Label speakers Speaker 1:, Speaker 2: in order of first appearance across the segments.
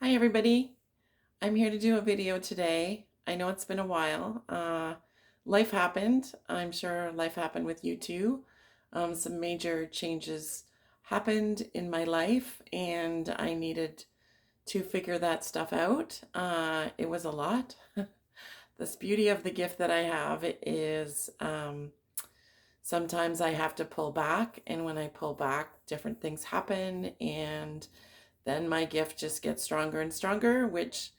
Speaker 1: Hi everybody. I'm here to do a video today. I know it's been a while. Life happened. I'm sure life happened with you too. Some major changes happened in my life and I needed to figure that stuff out. It was a lot. This beauty of the gift that I have is sometimes I have to pull back, and when I pull back, different things happen, and then my gift just gets stronger and stronger, which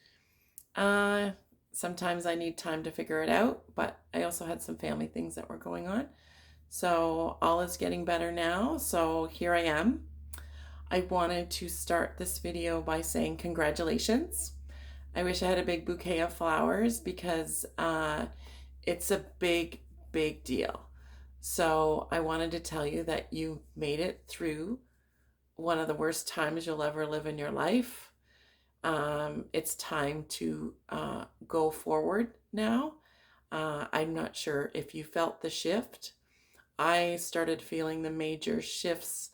Speaker 1: uh, sometimes I need time to figure it out, but I also had some family things that were going on. So all is getting better now. So here I am. I wanted to start this video by saying congratulations. I wish I had a big bouquet of flowers because it's a big, big deal. So I wanted to tell you that you made it through one of the worst times you'll ever live in your life. It's time to go forward now. I'm not sure if you felt the shift. I started feeling the major shifts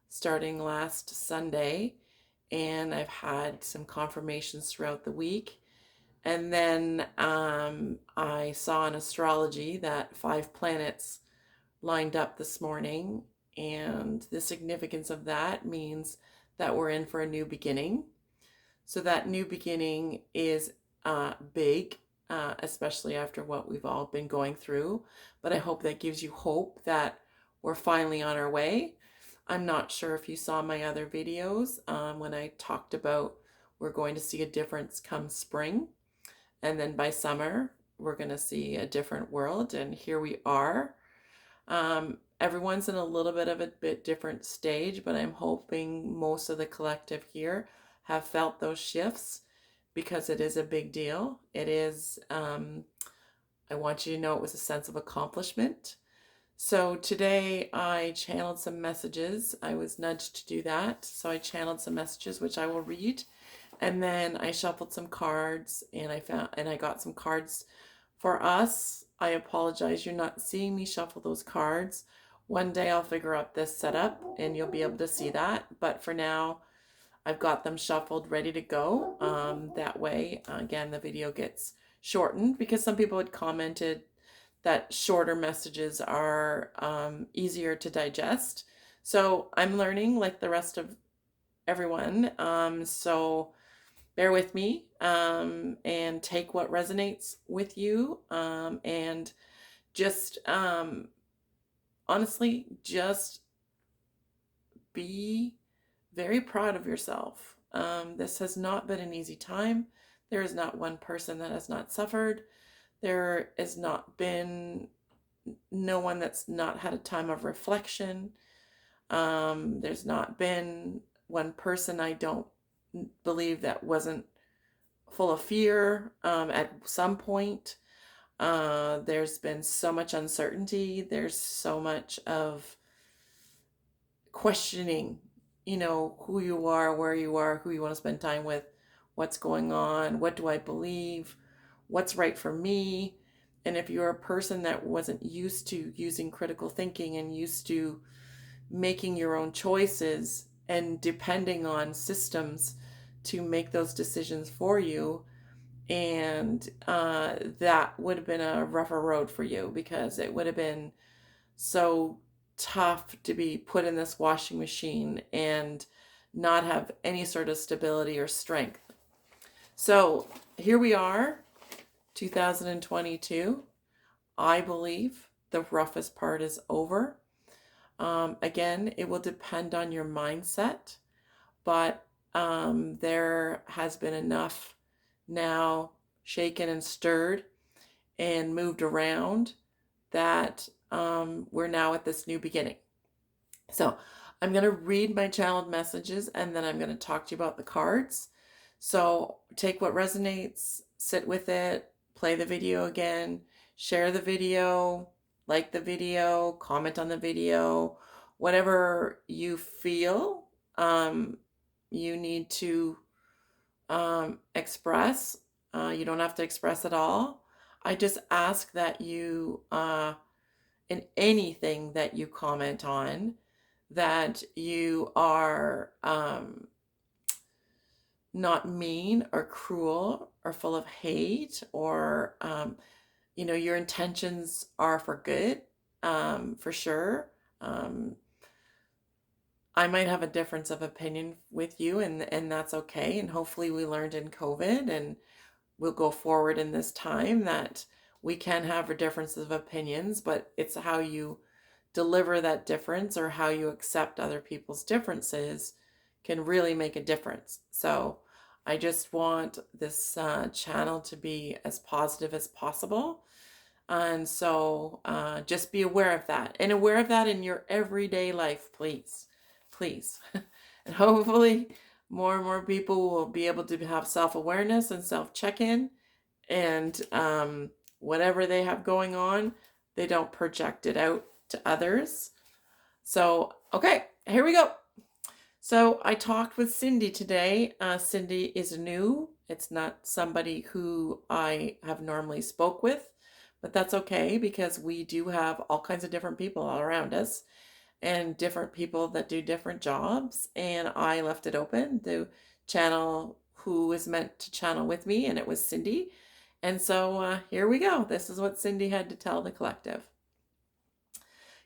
Speaker 1: starting last Sunday, and I've had some confirmations throughout the week. And then I saw in astrology that 5 planets lined up this morning, and the significance of that means that we're in for a new beginning. So that new beginning is big, especially after what we've all been going through. But I hope that gives you hope that we're finally on our way. I'm not sure if you saw my other videos when I talked about we're going to see a difference come spring. And then by summer, we're going to see a different world. And here we are. Everyone's in a little bit of a bit different stage, but I'm hoping most of the collective here have felt those shifts because it is a big deal. It is, I want you to know it was a sense of accomplishment. So today I channeled some messages. I was nudged to do that. So I channeled some messages, which I will read. And then I shuffled some cards and I got some cards for us. I apologize, you're not seeing me shuffle those cards. One day I'll figure out this setup and you'll be able to see that. But for now, I've got them shuffled, ready to go. That way, again, the video gets shortened because some people had commented that shorter messages are easier to digest. So I'm learning like the rest of everyone. So bear with me and take what resonates with you and just honestly just be very proud of yourself. This has not been an easy time. There is not one person that has not suffered. There has not been no one that's not had a time of reflection. There's not been one person I don't believe that wasn't full of fear at some point. There's been so much uncertainty. There's so much of questioning, who you are, where you are, who you want to spend time with, what's going on, what do I believe, what's right for me. And if you're a person that wasn't used to using critical thinking and used to making your own choices and depending on systems to make those decisions for you, and that would have been a rougher road for you because it would have been so tough to be put in this washing machine and not have any sort of stability or strength. So here we are, 2022. I believe the roughest part is over. Again, it will depend on your mindset, but there has been enough now shaken and stirred and moved around that we're now at this new beginning. So I'm going to read my channeled messages and then I'm going to talk to you about the cards. So take what resonates, sit with it, play the video again, share the video, like the video, comment on the video, whatever you feel you need to express. You don't have to express it all. I just ask that you, in anything that you comment on, that you are not mean or cruel or full of hate, or your intentions are for good, for sure. Um, I might have a difference of opinion with you, and that's okay. And hopefully, we learned in COVID, and we'll go forward in this time, that we can have a difference of opinions, but it's how you deliver that difference or how you accept other people's differences can really make a difference. So I just want this channel to be as positive as possible. And so just be aware of that, and aware of that in your everyday life, please. Please. And hopefully, more and more people will be able to have self awareness and self check in, and whatever they have going on, they don't project it out to others. So, okay, here we go. So I talked with Cindy today. Cindy is new. It's not somebody who I have normally spoke with, but that's okay, because we do have all kinds of different people all around us, and different people that do different jobs. And I left it open to channel who is meant to channel with me, and it was Cindy. And so here we go. This is what Cindy had to tell the collective.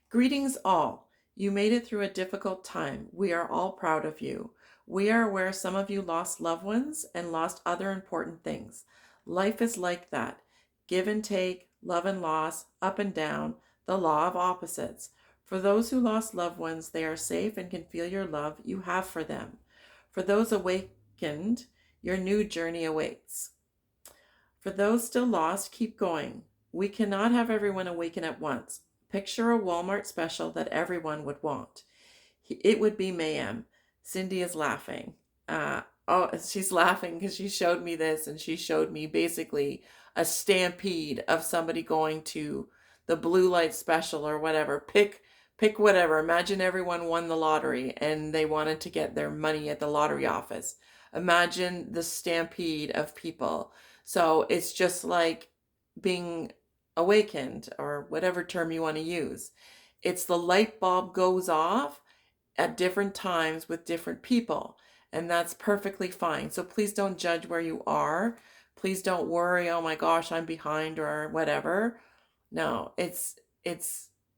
Speaker 1: Greetings all. You made it through a difficult time. We are all proud of you. We are aware some of you lost loved ones and lost other important things. Life is like that. Give and take, love and loss, up and down, the law of opposites. For those who lost loved ones, they are safe and can feel your love you have for them. For those awakened, your new journey awaits. For those still lost, keep going. We cannot have everyone awaken at once. Picture a Walmart special that everyone would want. It would be mayhem. Cindy is laughing. She's laughing because she showed me this, and she showed me basically a stampede of somebody going to the blue light special or whatever. Pick whatever. Imagine everyone won the lottery and they wanted to get their money at the lottery office. Imagine the stampede of people. So it's just like being awakened, or whatever term you want to use. It's the light bulb goes off at different times with different people, and that's perfectly fine. So please don't judge where you are. Please don't worry, oh my gosh, I'm behind or whatever. No, it's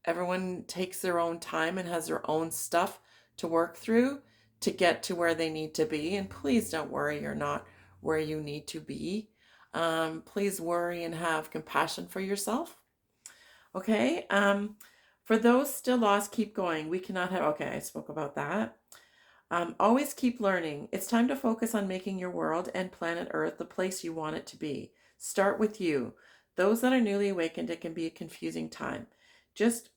Speaker 1: everyone takes their own time and has their own stuff to work through to get to where they need to be. And please don't worry you're not where you need to be. Please worry and have compassion for yourself. Okay. For those still lost, keep going. We cannot have, okay, I spoke about that. Always keep learning. It's time to focus on making your world and planet Earth the place you want it to be. Start with you. Those that are newly awakened, it can be a confusing time. Just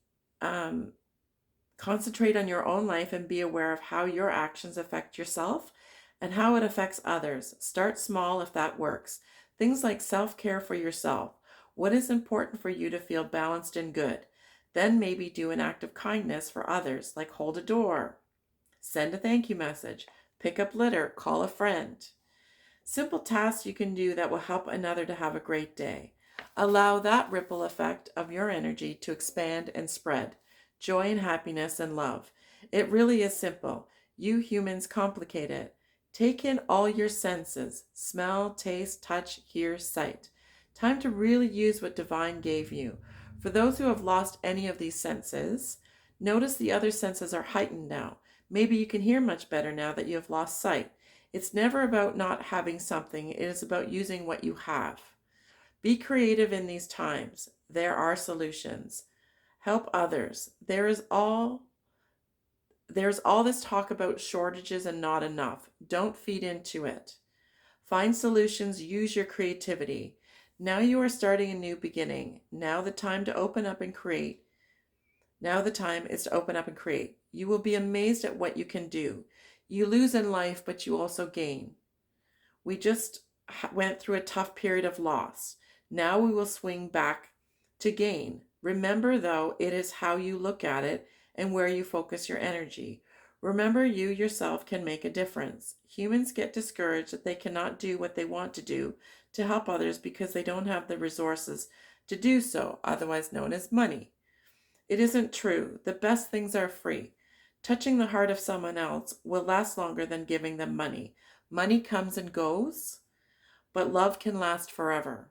Speaker 1: concentrate on your own life and be aware of how your actions affect yourself and how it affects others. Start small if that works. Things like self-care for yourself. What is important for you to feel balanced and good? Then maybe do an act of kindness for others, like hold a door, send a thank you message, pick up litter, call a friend. Simple tasks you can do that will help another to have a great day. Allow that ripple effect of your energy to expand and spread. Joy and happiness and love. It really is simple. You humans complicate it. Take in all your senses: smell, taste, touch, hear, sight. Time to really use what divine gave you. For those who have lost any of these senses, notice the other senses are heightened now. Maybe you can hear much better now that you have lost sight. It's never about not having something. It is about using what you have. Be creative in these times. There are solutions. Help others. There's all this talk about shortages and not enough. Don't feed into it. Find solutions. Use your creativity. Now you are starting a new beginning. Now the time to open up and create. Now the time is to open up and create. You will be amazed at what you can do. You lose in life, but you also gain. We just went through a tough period of loss. Now we will swing back to gain. Remember, though, it is how you look at it and where you focus your energy. Remember, you yourself can make a difference. Humans get discouraged that they cannot do what they want to do to help others because they don't have the resources to do so, otherwise known as money. It isn't true. The best things are free. Touching the heart of someone else will last longer than giving them money. Money comes and goes, but love can last forever.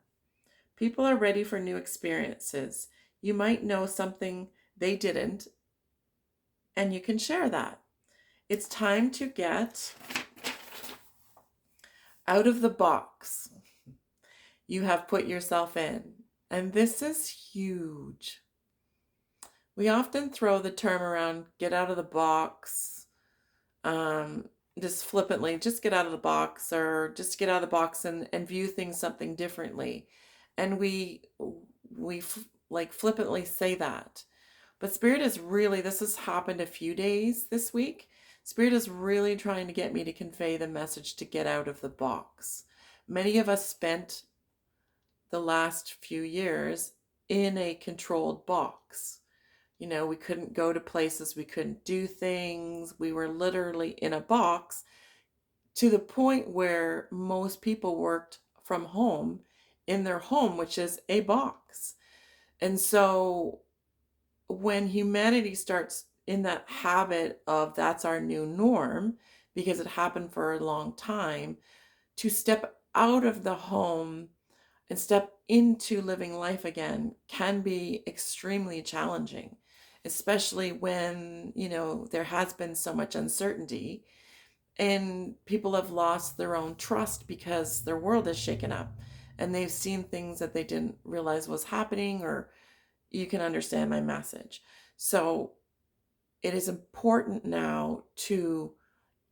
Speaker 1: People are ready for new experiences. You might know something they didn't, and you can share that. It's time to get out of the box you have put yourself in. And this is huge. We often throw the term around, get out of the box, um, just flippantly, just get out of the box, or just get out of the box and view things something differently. And we like flippantly say that. But Spirit is really, this has happened a few days this week. Spirit is really trying to get me to convey the message to get out of the box. Many of us spent the last few years in a controlled box. You know, we couldn't go to places, we couldn't do things. We were literally in a box to the point where most people worked from home in their home, which is a box. And so when humanity starts in that habit of that's our new norm, because it happened for a long time, to step out of the home and step into living life again can be extremely challenging, especially when, there has been so much uncertainty and people have lost their own trust because their world is shaken up and they've seen things that they didn't realize was happening, or you can understand my message. So it is important now to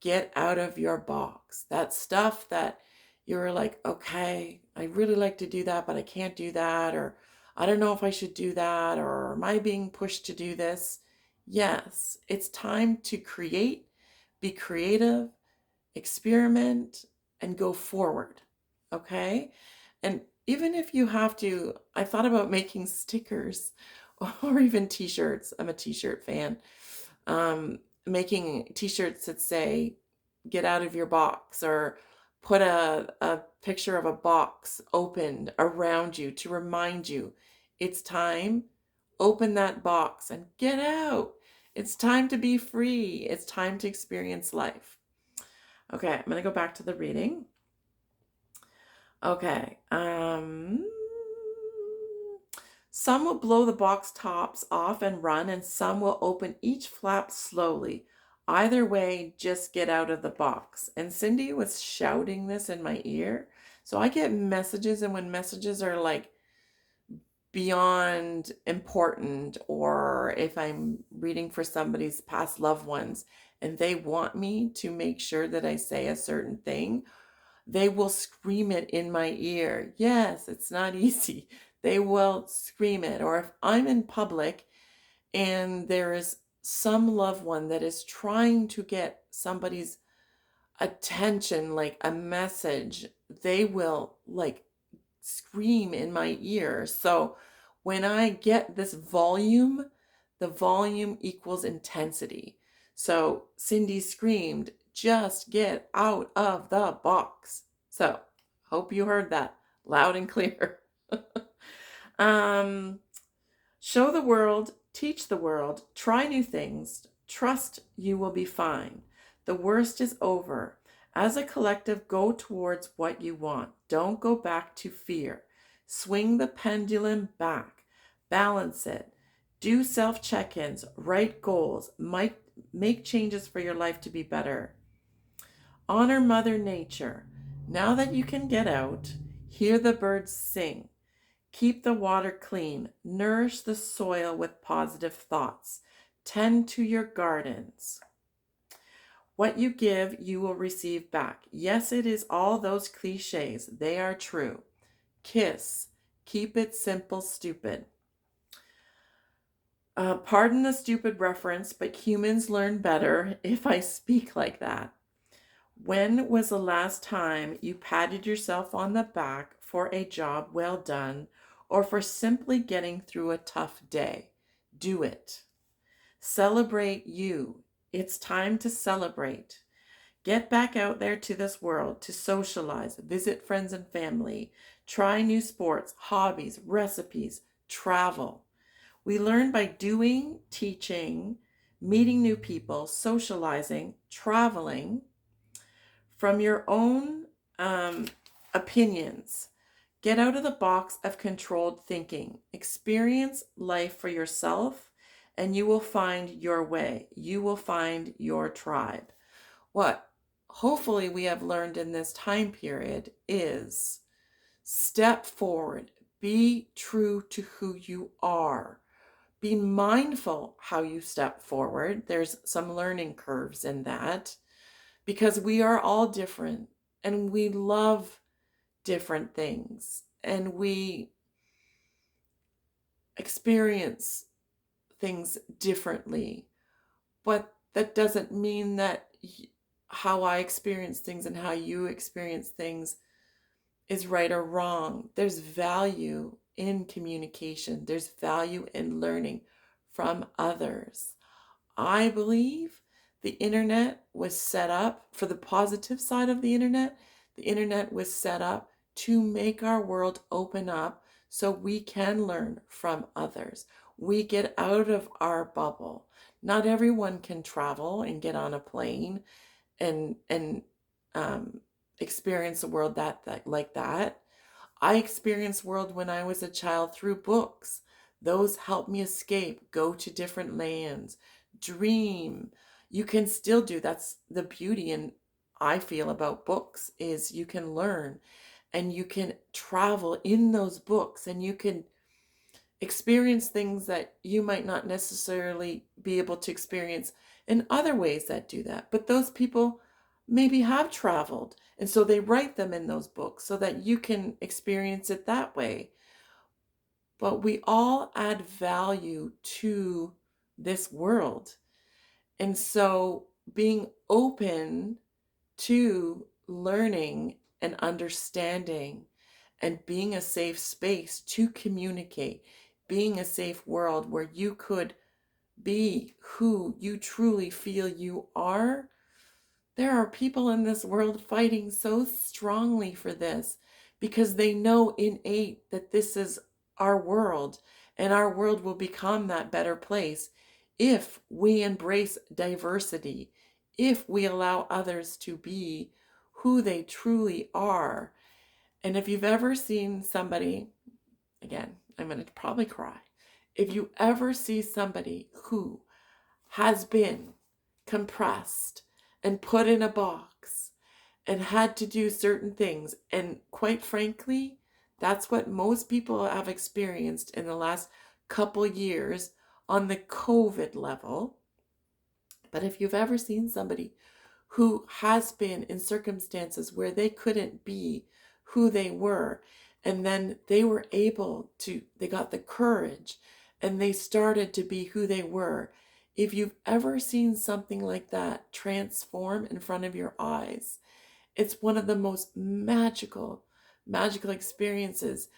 Speaker 1: get out of your box. That stuff that you're like, okay, I really like to do that, but I can't do that, or I don't know if I should do that, or am I being pushed to do this? Yes, it's time to create, be creative, experiment, and go forward. Okay? And even if you have to, I thought about making stickers or even t-shirts. I'm a t-shirt fan. Making t-shirts that say, get out of your box, or put a picture of a box opened around you to remind you it's time. Open that box and get out. It's time to be free. It's time to experience life. Okay, I'm going to go back to the reading. Okay. Some will blow the box tops off and run, and some will open each flap slowly. Either way, just get out of the box. And Cindy was shouting this in my ear. So I get messages, and when messages are like beyond important, or if I'm reading for somebody's past loved ones and they want me to make sure that I say a certain thing, they will scream it in my ear. Yes, it's not easy. They will scream it. Or if I'm in public and there is some loved one that is trying to get somebody's attention, like a message, they will like scream in my ear. So when I get this volume, the volume equals intensity. So Cindy screamed, just get out of the box. So hope you heard that loud and clear. Show the world, teach the world, try new things, trust you will be fine. The worst is over. As a collective, go towards what you want. Don't go back to fear. Swing the pendulum back. Balance it. Do self-check-ins. Write goals. Make changes for your life to be better. Honor Mother Nature. Now that you can get out, hear the birds sing. Keep the water clean. Nourish the soil with positive thoughts. Tend to your gardens. What you give, you will receive back. Yes, it is all those cliches. They are true. Kiss. Keep it simple, stupid. Pardon the stupid reference, but humans learn better if I speak like that. When was the last time you patted yourself on the back for a job well done, or for simply getting through a tough day? Do it. Celebrate you. It's time to celebrate. Get back out there to this world, to socialize, visit friends and family, try new sports, hobbies, recipes, travel. We learn by doing, teaching, meeting new people, socializing, traveling. from your own opinions. Get out of the box of controlled thinking. Experience life for yourself, and you will find your way. You will find your tribe. What hopefully we have learned in this time period is step forward. Be true to who you are. Be mindful how you step forward. There's some learning curves in that because we are all different and we love different things and we experience things differently. But that doesn't mean that how I experience things and how you experience things is right or wrong. There's value in communication, there's value in learning from others. I believe the internet was set up for the positive side of the internet. The internet was set up to make our world open up so we can learn from others. We get out of our bubble. Not everyone can travel and get on a plane and experience the world that like that. I experienced world when I was a child through books. Those help me escape, go to different lands, dream. You can still do. That's the beauty and I feel about books is you can learn and you can travel in those books and you can experience things that you might not necessarily be able to experience in other ways that do that. But those people maybe have traveled. And so they write them in those books so that you can experience it that way. But we all add value to this world. And so being open to learning and understanding and being a safe space to communicate, being a safe world where you could be who you truly feel you are. There are people in this world fighting so strongly for this because they know innate that this is our world and our world will become that better place if we embrace diversity, if we allow others to be who they truly are. And if you've ever seen somebody, again, I'm going to probably cry. If you ever see somebody who has been compressed and put in a box and had to do certain things, and quite frankly, that's what most people have experienced in the last couple years on the COVID level. But if you've ever seen somebody who has been in circumstances where they couldn't be who they were, and then they were able to, they got the courage and they started to be who they were. If you've ever seen something like that transform in front of your eyes, it's one of the most magical experiences.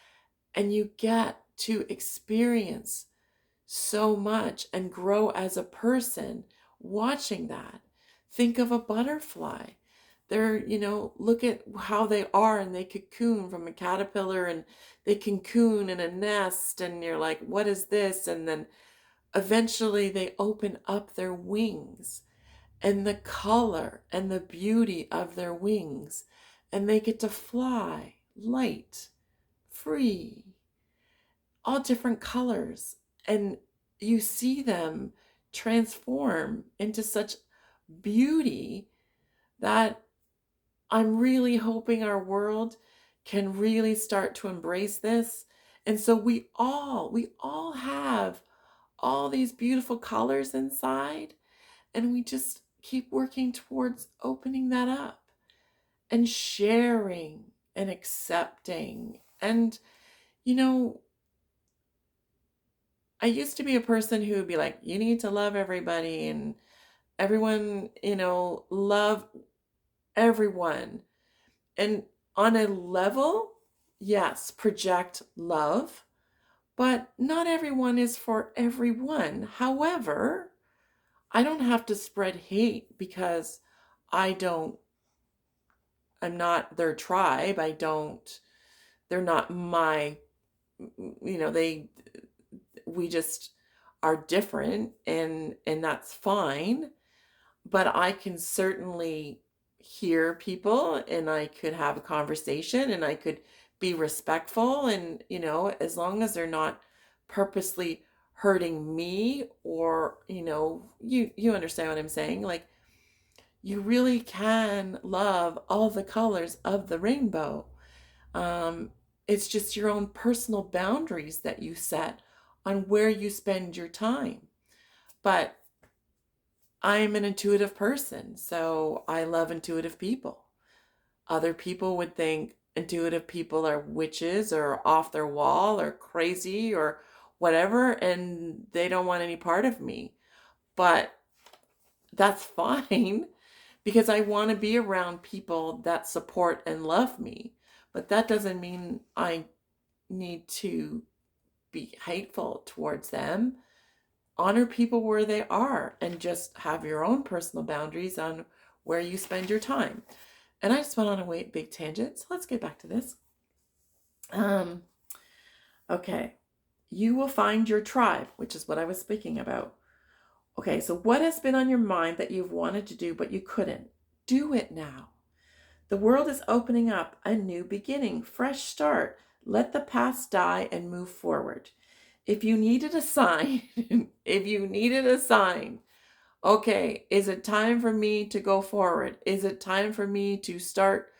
Speaker 1: And you get to experience so much and grow as a person watching that. Think of a butterfly. They're, look at how they are and they cocoon from a caterpillar and they cocoon in a nest and you're like, what is this? And then eventually they open up their wings and the color and the beauty of their wings and they get to fly light, free, all different colors. And you see them transform into such beauty that I'm really hoping our world can really start to embrace this. And so we all have all these beautiful colors inside, and we just keep working towards opening that up and sharing and accepting. And, you know, I used to be a person who would be like, you need to love everybody and everyone, love everyone. And on a level, yes, project love, but not everyone is for everyone. However, I don't have to spread hate because I don't, I'm not their tribe. They're not my, they, we just are different and that's fine. But I can certainly hear people and I could have a conversation and I could be respectful. And, as long as they're not purposely hurting me, or, you understand what I'm saying? Like, you really can love all the colors of the rainbow. Um, it's just your own personal boundaries that you set on where you spend your time. But I'm an intuitive person, so I love intuitive people. Other people would think intuitive people are witches or off their wall or crazy or whatever, and they don't want any part of me. But that's fine because I want to be around people that support and love me. But that doesn't mean I need to be hateful towards them. Honor people where they are and just have your own personal boundaries on where you spend your time. And I just went on a big tangent, so let's get back to this. Okay, you will find your tribe, which is what I was speaking about. Okay, so what has been on your mind that you've wanted to do but you couldn't? Do it now. The world is opening up, a new beginning, fresh start. Let the past die and move forward. If you needed a sign, okay, is it time for me to go forward? Is it time for me to start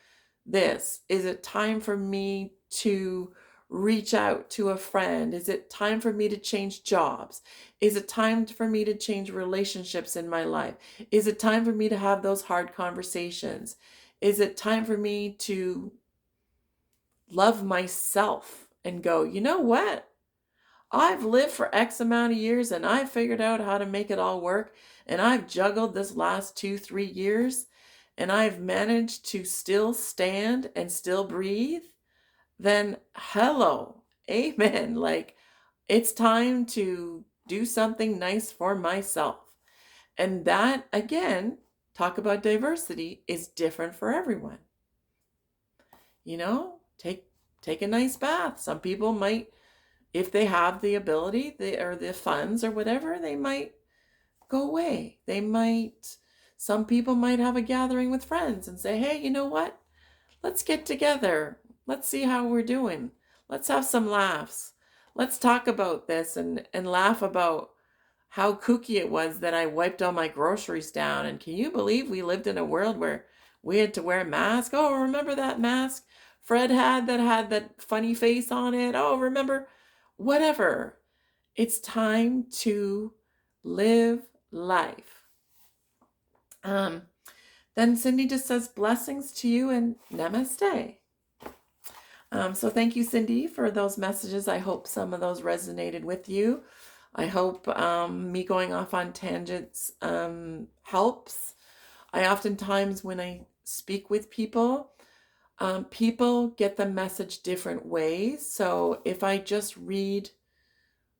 Speaker 1: this? Is it time for me to reach out to a friend? Is it time for me to change jobs? Is it time for me to change relationships in my life? Is it time for me to have those hard conversations? Is it time for me to love myself and go, you know what? I've lived for X amount of years and I've figured out how to make it all work. And I've juggled this last 2-3 years and I've managed to still stand and still breathe. Then hello, amen. Like, it's time to do something nice for myself. And that, again, talk about diversity, is different for everyone. Take a nice bath. Some people might, if they have the ability, or the funds or whatever, they might go away. Some people might have a gathering with friends and say, hey, you know what? Let's get together. Let's see how we're doing. Let's have some laughs. Let's talk about this and laugh about how kooky it was that I wiped all my groceries down. And can you believe we lived in a world where we had to wear a mask? Oh, remember that mask Fred had that funny face on it? Oh, remember? Whatever. It's time to live life. Then Cindy just says blessings to you and namaste. So thank you, Cindy, for those messages. I hope some of those resonated with you. I hope me going off on tangents helps. I oftentimes, when I speak with people, people get the message different ways. So if I just read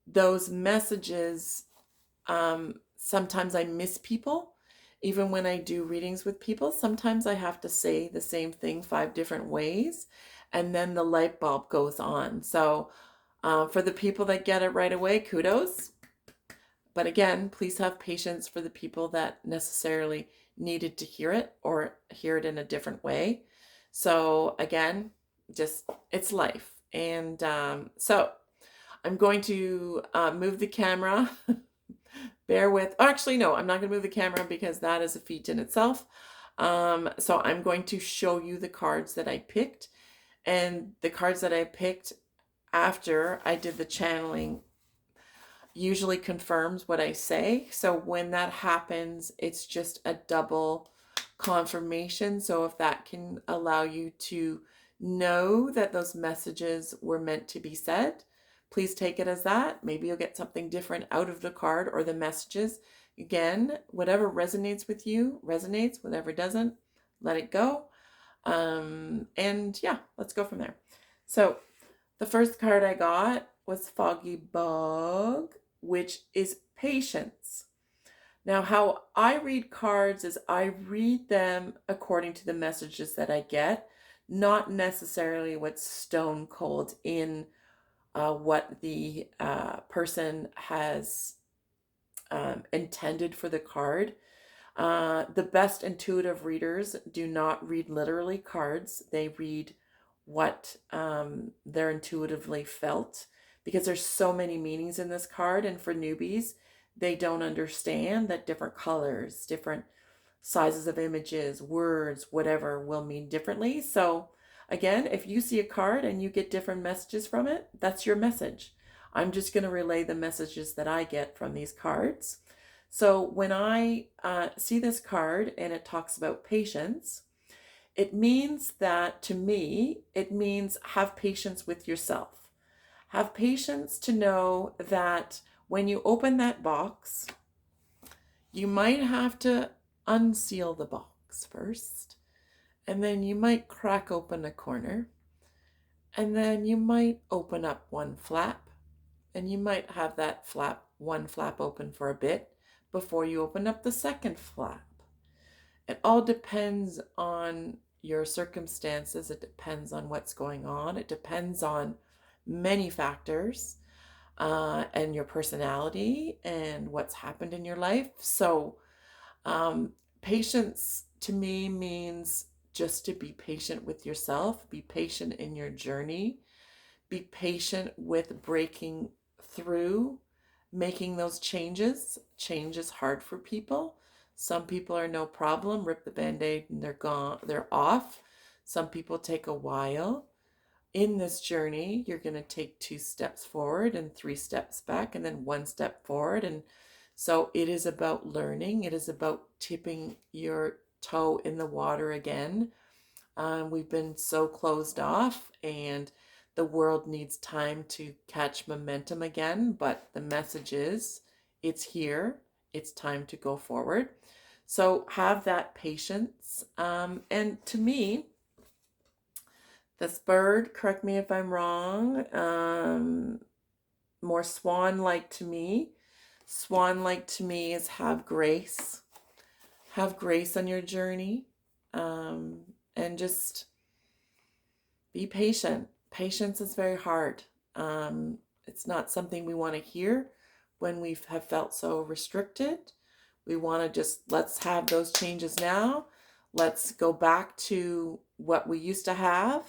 Speaker 1: those messages, sometimes I miss people. Even when I do readings with people, sometimes I have to say the same thing 5 different ways, and then the light bulb goes on. So for the people that get it right away, kudos. But again, please have patience for the people that necessarily needed to hear it or hear it in a different way. So again, it's life. And so I'm going to move the camera. Bear with, actually, no, I'm not going to move the camera because that is a feat in itself. So I'm going to show you the cards that I picked. And the cards that I picked after I did the channeling usually confirms what I say. So when that happens, it's just a double confirmation. So if that can allow you to know that those messages were meant to be said, please take it as that. Maybe you'll get something different out of the card or the messages. Again, whatever resonates with you resonates. Whatever doesn't, let it go. And yeah, let's go from there. So the first card I got was Foggy Bug, which is patience. Now, how I read cards is I read them according to the messages that I get, not necessarily what's stone cold in what the person has intended for the card. The best intuitive readers do not read literally cards. They read what they're intuitively felt, because there's so many meanings in this card. And for newbies, they don't understand that different colors, different sizes of images, words, whatever will mean differently. So again, if you see a card and you get different messages from it, that's your message. I'm just going to relay the messages that I get from these cards. So when I see this card and it talks about patience, it means that, to me, it means have patience with yourself. Have patience to know that when you open that box, you might have to unseal the box first, and then you might crack open a corner, and then you might open up one flap, and you might have that one flap open for a bit before you open up the second flap. It all depends on your circumstances. It depends on what's going on. It depends on many factors, and your personality and what's happened in your life. So patience to me means just to be patient with yourself, be patient in your journey, be patient with breaking through, making those changes. Change is hard for people. Some people are no problem, rip the band-aid and they're gone, they're off. Some people take a while. In this journey, you're going to take 2 steps forward and 3 steps back and then 1 step forward. And so it is about learning. It is about tipping your toe in the water again. We've been so closed off, and the world needs time to catch momentum again. But the message is, it's here. It's time to go forward. So have that patience. And to me, this bird, correct me if I'm wrong, more swan-like to me. Swan-like to me is have grace. Have grace on your journey, and just be patient. Patience is very hard. It's not something we want to hear when we have felt so restricted. We want to just, let's have those changes now. Let's go back to what we used to have,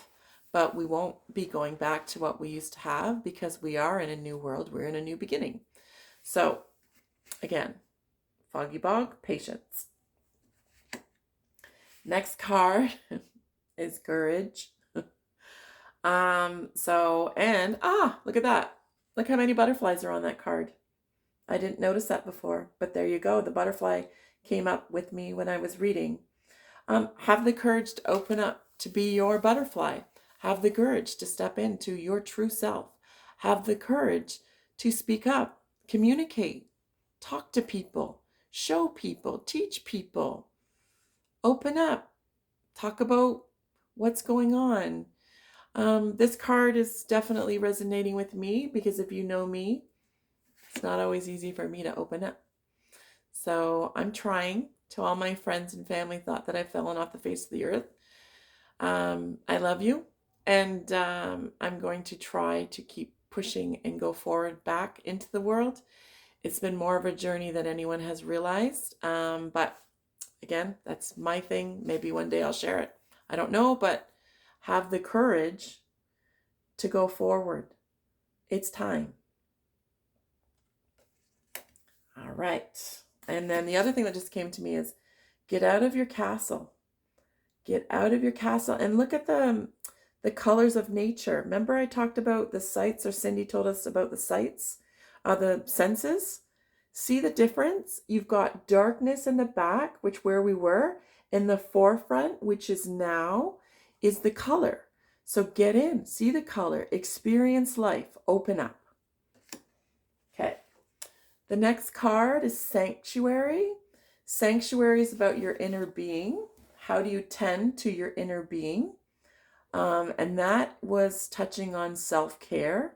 Speaker 1: but we won't be going back to what we used to have because we are in a new world. We're in a new beginning. So again, Foggy Bog, patience. Next card is courage. Look at that. Look how many butterflies are on that card. I didn't notice that before, but there you go. The butterfly came up with me when I was reading. Have the courage to open up to be your butterfly. Have the courage to step into your true self. Have the courage to speak up, communicate, talk to people, show people, teach people, open up, talk about what's going on. This card is definitely resonating with me because if you know me, it's not always easy for me to open up. So I'm trying. To all my friends and family thought that I've fallen off the face of the earth. I love you, and I'm going to try to keep pushing and go forward back into the world. It's been more of a journey than anyone has realized, but again, that's my thing. Maybe one day I'll share it. I don't know, but have the courage to go forward. It's time. All right. And then the other thing that just came to me is get out of your castle. Get out of your castle and look at the colors of nature. Remember I talked about the sights, or Cindy told us about the sights, the senses? See the difference? You've got darkness in the back, which where we were. In the forefront, which is now, is the color. So get in, see the color, experience life, open up. Okay. The next card is Sanctuary. Sanctuary is about your inner being. How do you tend to your inner being? And that was touching on self-care.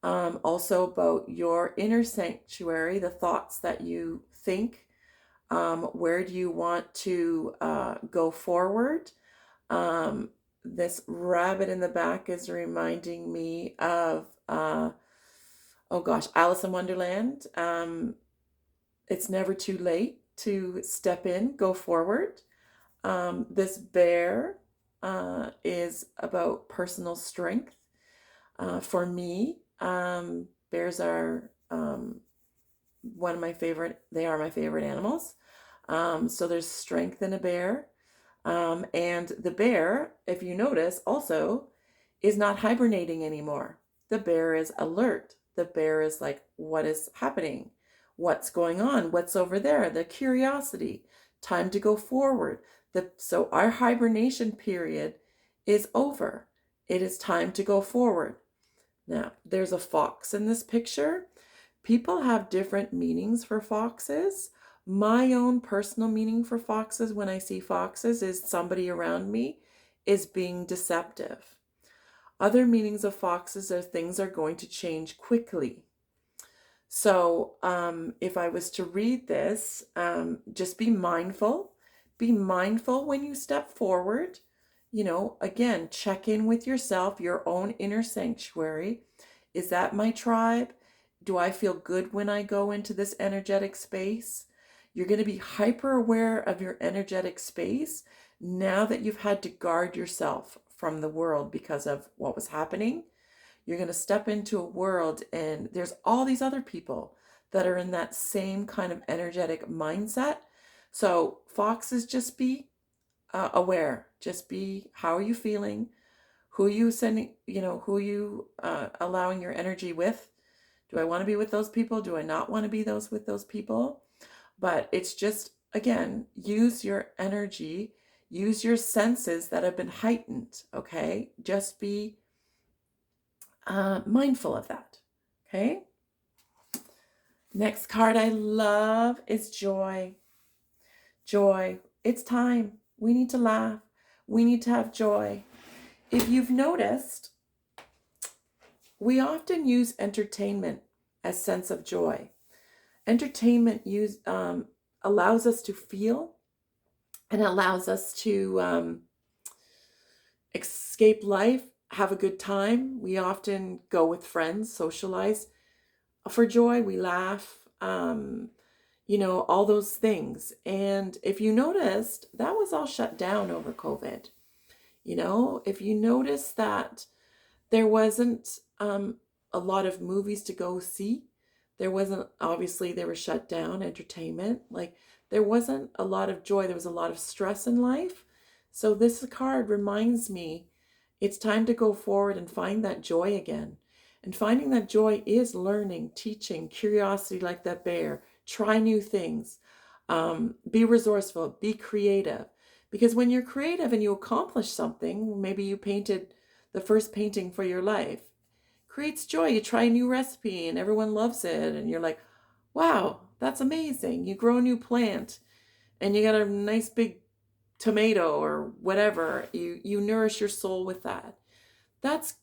Speaker 1: Also about your inner sanctuary, the thoughts that you think. Where do you want to go forward? This rabbit in the back is reminding me of Alice in Wonderland. It's never too late to step in, go forward. This bear is about personal strength. For me, bears are one of my favorite, they are my favorite animals. So there's strength in a bear. And the bear, if you notice, also is not hibernating anymore. The bear is alert. The bear is like, what is happening? What's going on? What's over there? The curiosity. Time to go forward. So our hibernation period is over. It is time to go forward. Now, there's a fox in this picture. People have different meanings for foxes. My own personal meaning for foxes when I see foxes is somebody around me is being deceptive. Other meanings of foxes are things are going to change quickly. So if I was to read this, just be mindful. Be mindful when you step forward. You know, again, check in with yourself, your own inner sanctuary. Is that my tribe? Do I feel good when I go into this energetic space? You're going to be hyper aware of your energetic space now that you've had to guard yourself from the world because of what was happening. You're going to step into a world and there's all these other people that are in that same kind of energetic mindset. So foxes, just be aware. Just be, how are you feeling? Who are you sending, who are you allowing your energy with? Do I want to be with those people? Do I not want to be with those people? But it's just, again, use your energy, use your senses that have been heightened, okay? Just be mindful of that, okay? Next card I love is joy. Joy. It's time. We need to laugh. We need to have joy. If you've noticed, we often use entertainment as sense of joy. Entertainment allows us to feel and allows us to escape life, have a good time. We often go with friends, socialize for joy. We laugh, all those things. And if you noticed, that was all shut down over COVID. If you notice that there wasn't a lot of movies to go see, there wasn't, obviously they were shut down, entertainment, like there wasn't a lot of joy. There was a lot of stress in life. So this card reminds me it's time to go forward and find that joy again. And finding that joy is learning, teaching, curiosity like that bear. Try new things. Be resourceful, be creative. Because when you're creative and you accomplish something, maybe you painted the first painting for your life, creates joy. You try a new recipe and everyone loves it. And you're like, wow, that's amazing. You grow a new plant and you got a nice big tomato or whatever. You nourish your soul with that. That's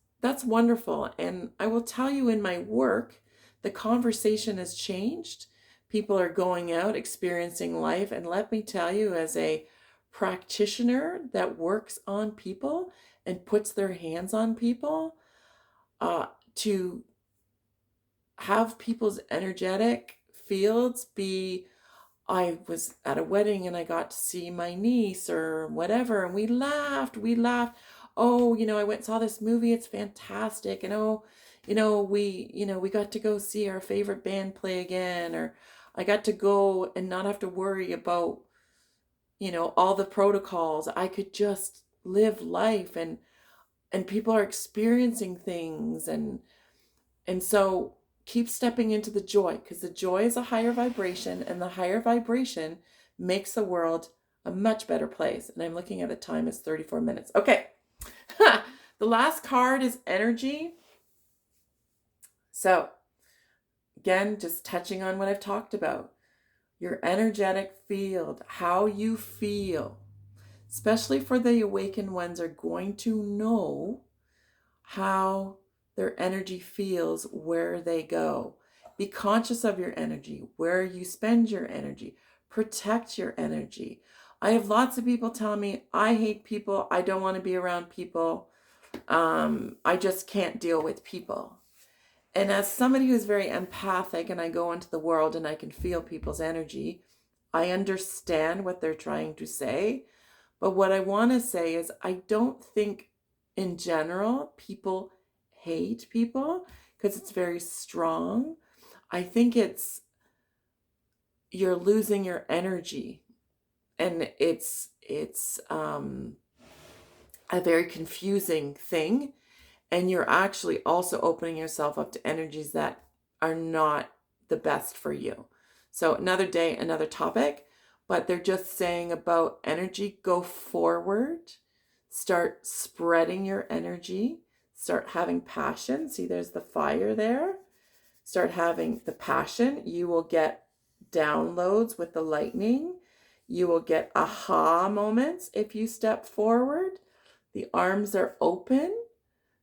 Speaker 1: wonderful. And I will tell you, in my work, the conversation has changed. People are going out, experiencing life. And let me tell you, as a practitioner that works on people and puts their hands on people, to have people's energetic fields be, I was at a wedding and I got to see my niece or whatever, and we laughed. Oh, I went and saw this movie. It's fantastic. And we got to go see our favorite band play again, or I got to go and not have to worry about, all the protocols. I could just live life, and people are experiencing things, and so keep stepping into the joy, because the joy is a higher vibration, and the higher vibration makes the world a much better place. And I'm looking at the time, it's 34 minutes. Okay. The last card is energy. So again, just touching on what I've talked about, your energetic field, how you feel, especially for the awakened ones, are going to know how their energy feels where they go. Be conscious of your energy, where you spend your energy. Protect your energy. I have lots of people telling me, I hate people. I don't want to be around people. I just can't deal with people. And as somebody who's very empathic and I go into the world and I can feel people's energy, I understand what they're trying to say. But what I want to say is, I don't think in general people hate people because it's very strong. I think it's you're losing your energy, and it's a very confusing thing, and you're actually also opening yourself up to energies that are not the best for you. So another day, another topic, but they're just saying about energy: go forward, start spreading your energy, start having passion. See, there's the fire there. Start having the passion. You will get downloads with the lightning. You will get aha moments if you step forward. The arms are open,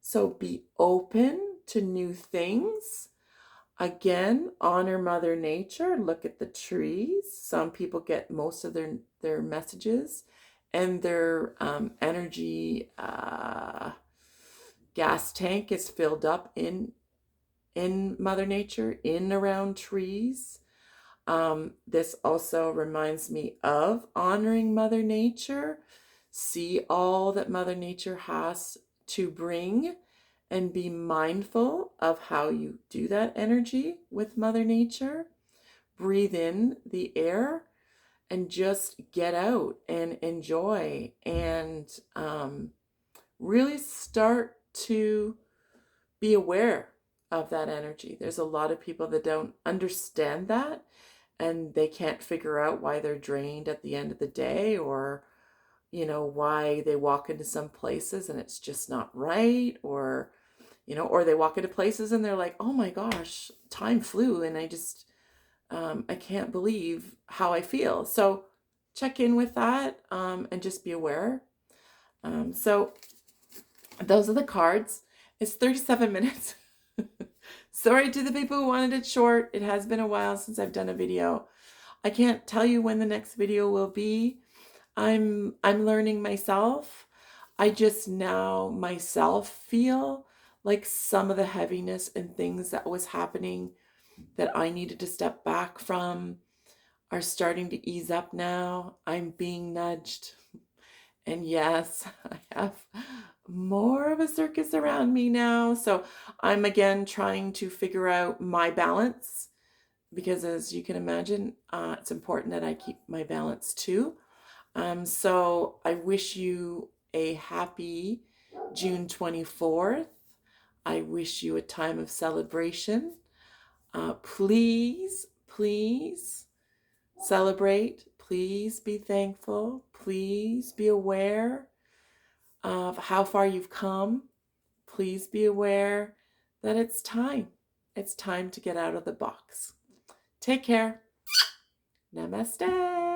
Speaker 1: so be open to new things. Again, honor Mother Nature. Look at the trees. Some people get most of their messages and their energy gas tank is filled up in Mother Nature, in around trees. This also reminds me of honoring Mother Nature. See all that Mother Nature has to bring and be mindful of how you do that energy with Mother Nature. Breathe in the air and just get out and enjoy, and really start to be aware of that energy. There's a lot of people that don't understand that, and they can't figure out why they're drained at the end of the day, or why they walk into some places and it's just not right, or or they walk into places and they're like, oh my gosh, time flew, and I can't believe how I feel. So check in with that, and just be aware. So those are the cards. It's 37 minutes. Sorry to the people who wanted it short. It has been a while since I've done a video. I can't tell you when the next video will be. I'm learning myself. I just now myself feel like some of the heaviness and things that was happening that I needed to step back from are starting to ease up now. I'm being nudged. And yes, I have more of a circus around me now. So I'm again trying to figure out my balance, because as you can imagine, it's important that I keep my balance too. So I wish you a happy June 24th. I wish you a time of celebration. Please, please celebrate. Please be thankful. Please be aware of how far you've come. Please be aware that it's time. It's time to get out of the box. Take care. Namaste.